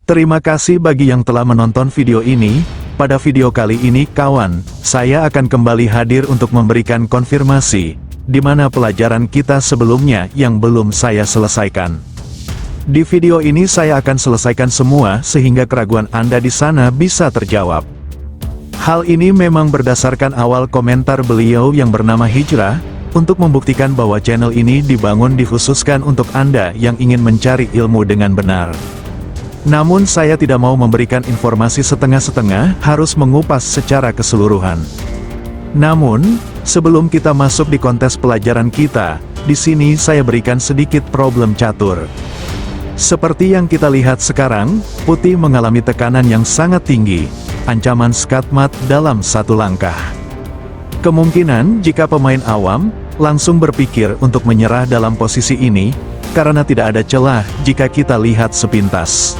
Terima kasih bagi yang telah menonton video ini. Pada video kali ini kawan, saya akan kembali hadir untuk memberikan konfirmasi, di mana pelajaran kita sebelumnya yang belum saya selesaikan. Di video ini saya akan selesaikan semua sehingga keraguan Anda di sana bisa terjawab. Hal ini memang berdasarkan awal komentar beliau yang bernama Hijrah, untuk membuktikan bahwa channel ini dibangun dikhususkan untuk Anda yang ingin mencari ilmu dengan benar. Namun saya tidak mau memberikan informasi setengah-setengah, harus mengupas secara keseluruhan. Namun, sebelum kita masuk di kontes pelajaran kita, di sini saya berikan sedikit problem catur. Seperti yang kita lihat sekarang, Putih mengalami tekanan yang sangat tinggi, ancaman skatmat dalam satu langkah. Kemungkinan jika pemain awam, langsung berpikir untuk menyerah dalam posisi ini, karena tidak ada celah jika kita lihat sepintas.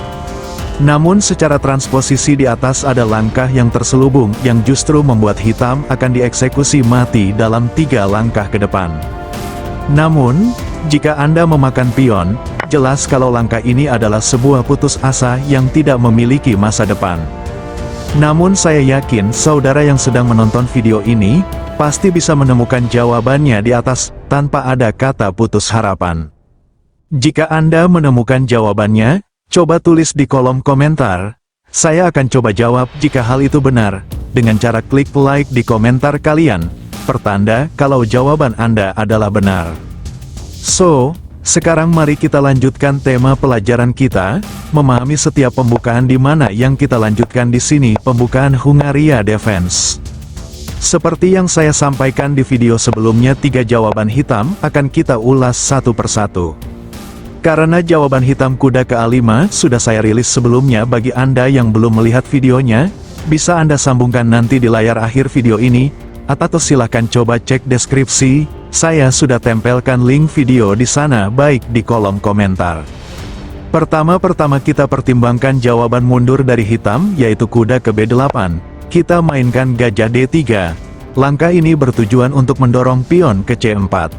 Namun secara transposisi di atas ada langkah yang terselubung yang justru membuat hitam akan dieksekusi mati dalam 3 langkah ke depan. Namun, jika Anda memakan pion, jelas kalau langkah ini adalah sebuah putus asa yang tidak memiliki masa depan. Namun saya yakin saudara yang sedang menonton video ini, pasti bisa menemukan jawabannya di atas, tanpa ada kata putus harapan. Jika Anda menemukan jawabannya, coba tulis di kolom komentar. Saya akan coba jawab jika hal itu benar, dengan cara klik like di komentar kalian, pertanda kalau jawaban Anda adalah benar. So, sekarang mari kita lanjutkan tema pelajaran kita, memahami setiap pembukaan di mana yang kita lanjutkan di sini, pembukaan Hungaria Defense. Seperti yang saya sampaikan di video sebelumnya, 3 jawaban hitam akan kita ulas satu persatu. Karena jawaban hitam kuda ke A5 sudah saya rilis sebelumnya, bagi Anda yang belum melihat videonya, bisa Anda sambungkan nanti di layar akhir video ini, atau silahkan coba cek deskripsi, saya sudah tempelkan link video di sana baik di kolom komentar. Pertama kita pertimbangkan jawaban mundur dari hitam, yaitu kuda ke B8, kita mainkan gajah D3, langkah ini bertujuan untuk mendorong pion ke C4.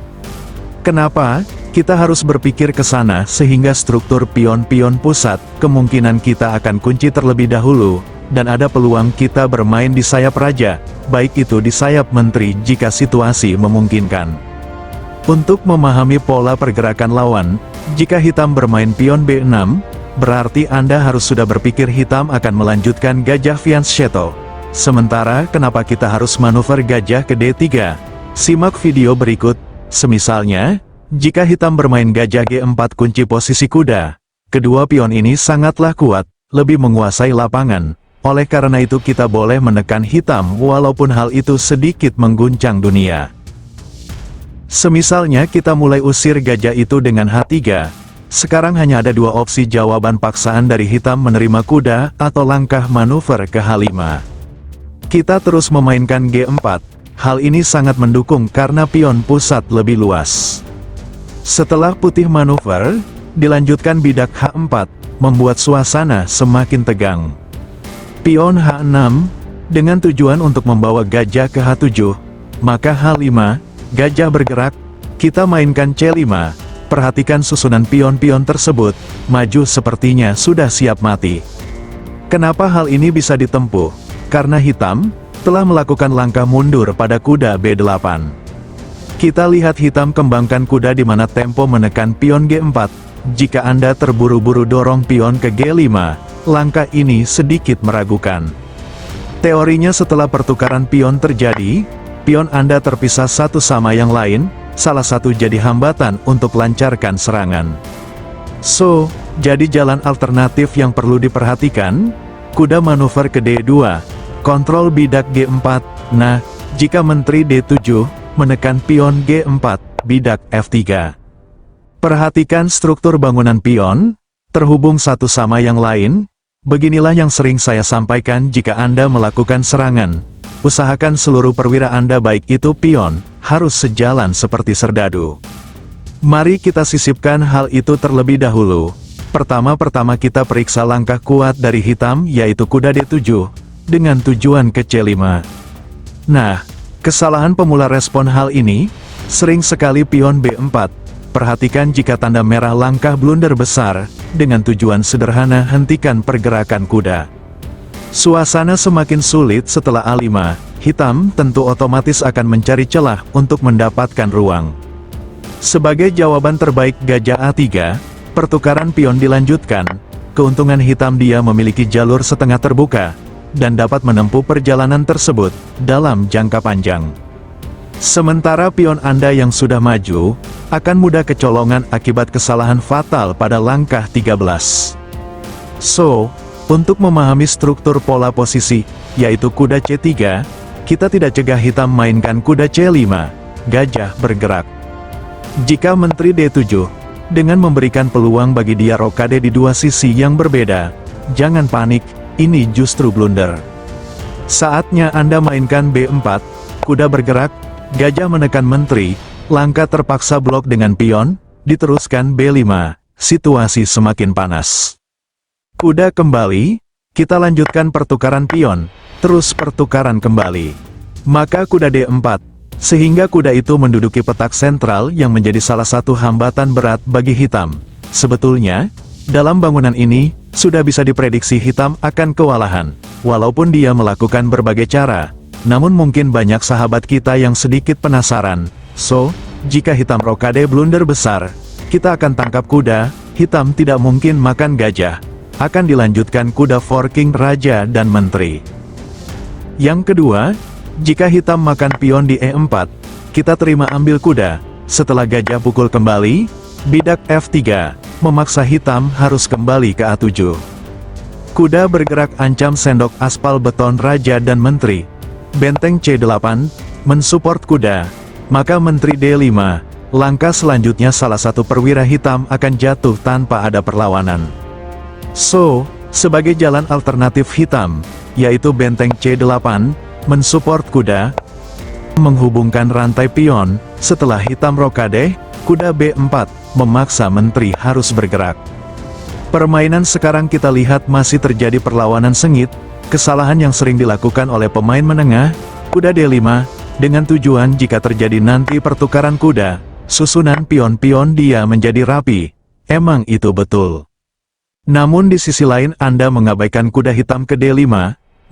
Kenapa? Kita harus berpikir ke sana sehingga struktur pion-pion pusat, kemungkinan kita akan kunci terlebih dahulu, dan ada peluang kita bermain di sayap raja, baik itu di sayap menteri jika situasi memungkinkan. Untuk memahami pola pergerakan lawan, jika hitam bermain pion B6, berarti Anda harus sudah berpikir hitam akan melanjutkan gajah fianchetto. Sementara kenapa kita harus manuver gajah ke D3? Simak video berikut. Semisalnya, jika hitam bermain gajah G4 kunci posisi kuda, kedua pion ini sangatlah kuat, lebih menguasai lapangan. Oleh karena itu kita boleh menekan hitam walaupun hal itu sedikit mengguncang dunia. Semisalnya kita mulai usir gajah itu dengan H3. Sekarang hanya ada 2 opsi jawaban paksaan dari hitam, menerima kuda atau langkah manuver ke H5. Kita terus memainkan G4. Hal ini sangat mendukung karena pion pusat lebih luas. Setelah putih manuver, dilanjutkan bidak H4, membuat suasana semakin tegang. Pion H6, dengan tujuan untuk membawa gajah ke H7, maka H5, gajah bergerak, kita mainkan C5, perhatikan susunan pion-pion tersebut, maju sepertinya sudah siap mati. Kenapa hal ini bisa ditempuh? Karena hitam telah melakukan langkah mundur pada kuda B8. Kita lihat hitam kembangkan kuda di mana tempo menekan pion G4. Jika Anda terburu-buru dorong pion ke G5, langkah ini sedikit meragukan. Teorinya setelah pertukaran pion terjadi, pion Anda terpisah satu sama yang lain, salah satu jadi hambatan untuk lancarkan serangan. So, jadi jalan alternatif yang perlu diperhatikan, kuda manuver ke D2, kontrol bidak G4, nah, jika menteri D7, menekan pion G4, bidak F3. Perhatikan struktur bangunan pion, terhubung satu sama yang lain, beginilah yang sering saya sampaikan jika Anda melakukan serangan. Usahakan seluruh perwira Anda baik itu pion, harus sejalan seperti serdadu. Mari kita sisipkan hal itu terlebih dahulu. Pertama kita periksa langkah kuat dari hitam yaitu kuda D7, dengan tujuan ke C5. Nah, kesalahan pemula respon hal ini, sering sekali pion B4, perhatikan jika tanda merah langkah blunder besar, dengan tujuan sederhana hentikan pergerakan kuda. Suasana semakin sulit setelah A5, hitam tentu otomatis akan mencari celah untuk mendapatkan ruang. Sebagai jawaban terbaik gajah A3, pertukaran pion dilanjutkan, keuntungan hitam dia memiliki jalur setengah terbuka, dan dapat menempuh perjalanan tersebut, dalam jangka panjang. Sementara pion Anda yang sudah maju, akan mudah kecolongan akibat kesalahan fatal pada langkah 13. So, untuk memahami struktur pola posisi, yaitu kuda C3, kita tidak cegah hitam mainkan kuda C5, gajah bergerak. Jika menteri D7, dengan memberikan peluang bagi dia rokade di dua sisi yang berbeda, jangan panik, ini justru blunder. Saatnya Anda mainkan B4, kuda bergerak, gajah menekan menteri, langkah terpaksa blok dengan pion, diteruskan B5, situasi semakin panas. Kuda kembali, kita lanjutkan pertukaran pion, terus pertukaran kembali. Maka kuda D4, sehingga kuda itu menduduki petak sentral yang menjadi salah satu hambatan berat bagi hitam. Sebetulnya, dalam bangunan ini, sudah bisa diprediksi hitam akan kewalahan, walaupun dia melakukan berbagai cara. Namun mungkin banyak sahabat kita yang sedikit penasaran. So, jika hitam rokade blunder besar, kita akan tangkap kuda, hitam tidak mungkin makan gajah. Akan dilanjutkan kuda forking raja dan menteri. Yang kedua, jika hitam makan pion di E4, kita terima ambil kuda. Setelah gajah pukul kembali, bidak F3, memaksa hitam harus kembali ke A7. Kuda bergerak ancam sendok aspal beton raja dan menteri. Benteng C8, mensupport kuda, maka menteri D5, langkah selanjutnya salah satu perwira hitam akan jatuh tanpa ada perlawanan. So, sebagai jalan alternatif hitam, yaitu benteng C8, mensupport kuda, menghubungkan rantai pion, setelah hitam rokade, kuda B4, memaksa menteri harus bergerak. Permainan sekarang kita lihat masih terjadi perlawanan sengit, kesalahan yang sering dilakukan oleh pemain menengah, kuda D5, dengan tujuan jika terjadi nanti pertukaran kuda, susunan pion-pion dia menjadi rapi. Emang itu betul. Namun di sisi lain Anda mengabaikan kuda hitam ke D5,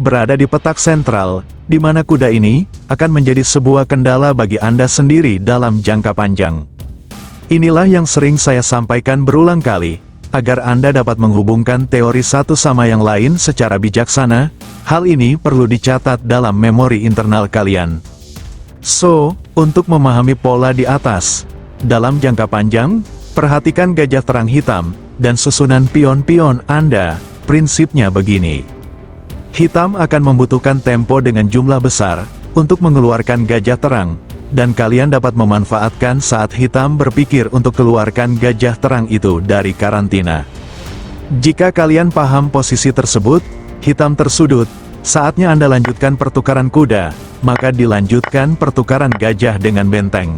berada di petak sentral, di mana kuda ini akan menjadi sebuah kendala bagi Anda sendiri dalam jangka panjang. Inilah yang sering saya sampaikan berulang kali. Agar Anda dapat menghubungkan teori satu sama yang lain secara bijaksana, hal ini perlu dicatat dalam memori internal kalian. So, untuk memahami pola di atas, dalam jangka panjang, perhatikan gajah terang hitam, dan susunan pion-pion Anda. Prinsipnya begini. Hitam akan membutuhkan tempo dengan jumlah besar, untuk mengeluarkan gajah terang, dan kalian dapat memanfaatkan saat hitam berpikir untuk keluarkan gajah terang itu dari karantina. Jika kalian paham posisi tersebut, hitam tersudut, saatnya Anda lanjutkan pertukaran kuda, maka dilanjutkan pertukaran gajah dengan benteng.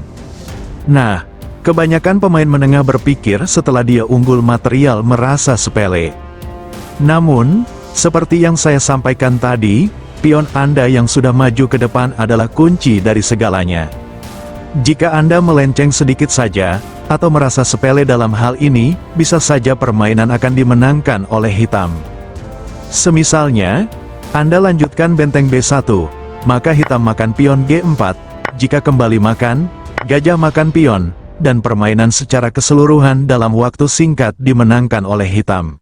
Nah, kebanyakan pemain menengah berpikir setelah dia unggul material merasa sepele. Namun, seperti yang saya sampaikan tadi, pion Anda yang sudah maju ke depan adalah kunci dari segalanya. Jika Anda melenceng sedikit saja, atau merasa sepele dalam hal ini, bisa saja permainan akan dimenangkan oleh hitam. Semisalnya, Anda lanjutkan benteng B1, maka hitam makan pion G4, jika kembali makan, gajah makan pion, dan permainan secara keseluruhan dalam waktu singkat dimenangkan oleh hitam.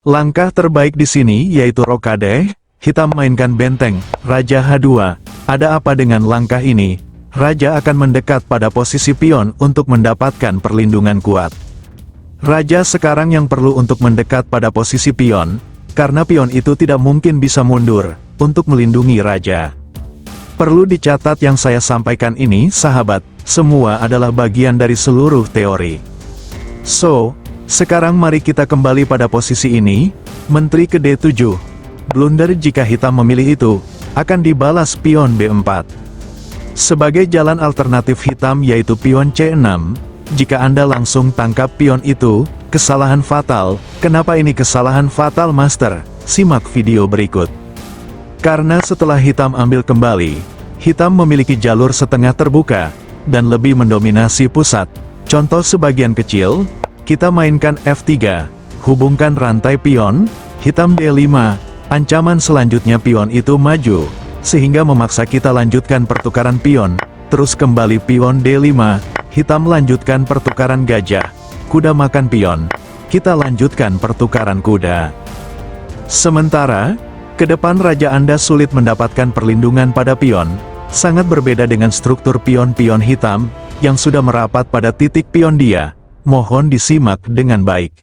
Langkah terbaik di sini yaitu rokade, hitam mainkan benteng, raja H2, ada apa dengan langkah ini? Raja akan mendekat pada posisi pion untuk mendapatkan perlindungan kuat. Raja sekarang yang perlu untuk mendekat pada posisi pion, karena pion itu tidak mungkin bisa mundur, untuk melindungi raja. Perlu dicatat yang saya sampaikan ini sahabat, semua adalah bagian dari seluruh teori. So, sekarang mari kita kembali pada posisi ini, menteri ke D7. Blunder jika hitam memilih itu, akan dibalas pion B4. Sebagai jalan alternatif hitam yaitu pion C6, jika Anda langsung tangkap pion itu, kesalahan fatal. Kenapa ini kesalahan fatal master? Simak video berikut. Karena setelah hitam ambil kembali, hitam memiliki jalur setengah terbuka, dan lebih mendominasi pusat. Contoh sebagian kecil, kita mainkan F3, hubungkan rantai pion, hitam D5, ancaman selanjutnya pion itu maju, sehingga memaksa kita lanjutkan pertukaran pion, terus kembali pion D5, hitam lanjutkan pertukaran gajah, kuda makan pion, kita lanjutkan pertukaran kuda. Sementara, ke depan raja Anda sulit mendapatkan perlindungan pada pion, sangat berbeda dengan struktur pion-pion hitam, yang sudah merapat pada titik pion dia, mohon disimak dengan baik.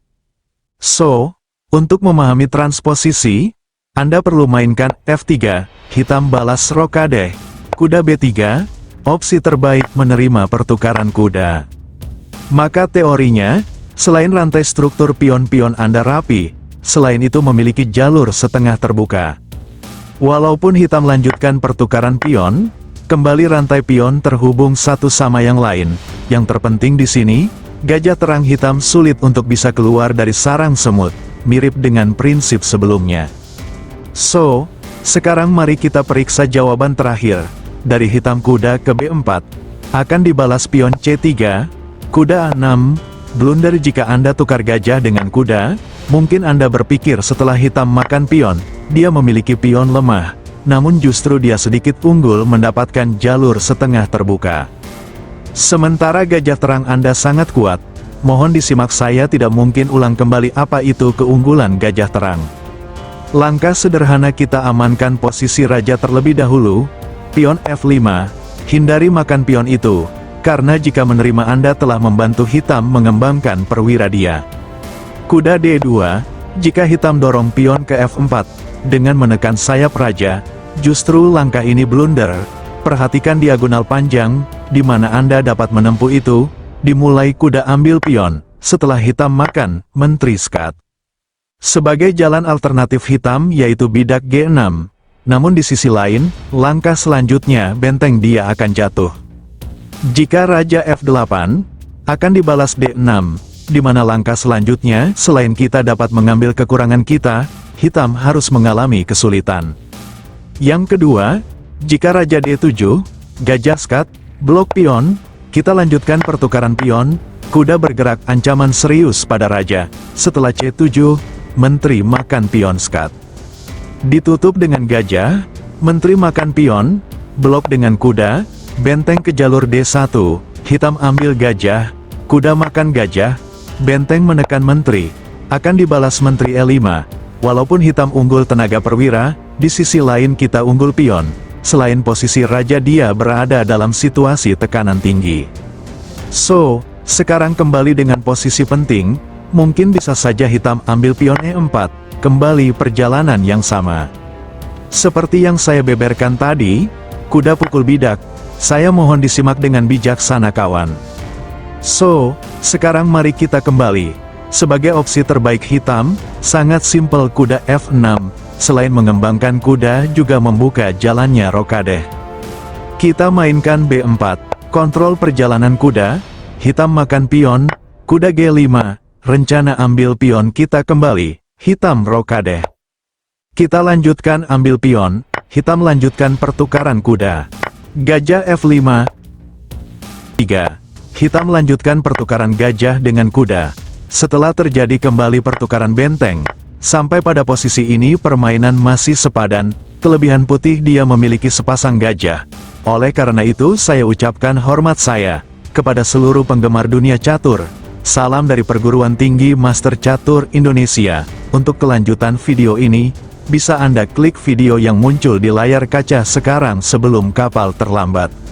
So, untuk memahami transposisi, Anda perlu mainkan F3, hitam balas rokade, kuda B3, opsi terbaik menerima pertukaran kuda. Maka teorinya, selain rantai struktur pion-pion Anda rapi, selain itu memiliki jalur setengah terbuka. Walaupun hitam lanjutkan pertukaran pion, kembali rantai pion terhubung satu sama yang lain. Yang terpenting di sini, gajah terang hitam sulit untuk bisa keluar dari sarang semut, mirip dengan prinsip sebelumnya. So, sekarang mari kita periksa jawaban terakhir. Dari hitam kuda ke B4, akan dibalas pion C3, kuda A6, blunder jika Anda tukar gajah dengan kuda, mungkin Anda berpikir setelah hitam makan pion, dia memiliki pion lemah. Namun justru dia sedikit unggul mendapatkan jalur setengah terbuka. Sementara gajah terang Anda sangat kuat, mohon disimak saya tidak mungkin ulang kembali apa itu keunggulan gajah terang. Langkah sederhana kita amankan posisi raja terlebih dahulu, pion F5, hindari makan pion itu, karena jika menerima Anda telah membantu hitam mengembangkan perwira dia. Kuda D2, jika hitam dorong pion ke F4, dengan menekan sayap raja, justru langkah ini blunder. Perhatikan diagonal panjang, di mana Anda dapat menempuh itu, dimulai kuda ambil pion, setelah hitam makan, menteri skat. Sebagai jalan alternatif hitam yaitu bidak G6, namun di sisi lain, langkah selanjutnya benteng dia akan jatuh. Jika raja F8, akan dibalas D6, di mana langkah selanjutnya, selain kita dapat mengambil kekurangan kita, hitam harus mengalami kesulitan. Yang kedua, jika raja D7, gajah skat, blok pion, kita lanjutkan pertukaran pion, kuda bergerak ancaman serius pada raja, setelah C7, menteri makan pion skat. Ditutup dengan gajah, menteri makan pion, blok dengan kuda, benteng ke jalur D1, hitam ambil gajah, kuda makan gajah, benteng menekan menteri, akan dibalas menteri E5, walaupun hitam unggul tenaga perwira, di sisi lain kita unggul pion, selain posisi raja dia berada dalam situasi tekanan tinggi. So, sekarang kembali dengan posisi penting, mungkin bisa saja hitam ambil pion E4, kembali perjalanan yang sama. Seperti yang saya beberkan tadi, kuda pukul bidak, saya mohon disimak dengan bijaksana kawan. So, sekarang mari kita kembali. Sebagai opsi terbaik hitam, sangat simpel kuda F6, selain mengembangkan kuda juga membuka jalannya rokade. Kita mainkan B4, kontrol perjalanan kuda, hitam makan pion, kuda G5, rencana ambil pion kita kembali, hitam rokade. Kita lanjutkan ambil pion, hitam lanjutkan pertukaran kuda. Gajah F5, 3, hitam lanjutkan pertukaran gajah dengan kuda. Setelah terjadi kembali pertukaran benteng, sampai pada posisi ini permainan masih sepadan, kelebihan putih dia memiliki sepasang gajah. Oleh karena itu saya ucapkan hormat saya, kepada seluruh penggemar dunia catur. Salam dari perguruan tinggi Master Catur Indonesia. Untuk kelanjutan video ini, bisa Anda klik video yang muncul di layar kaca sekarang sebelum kapal terlambat.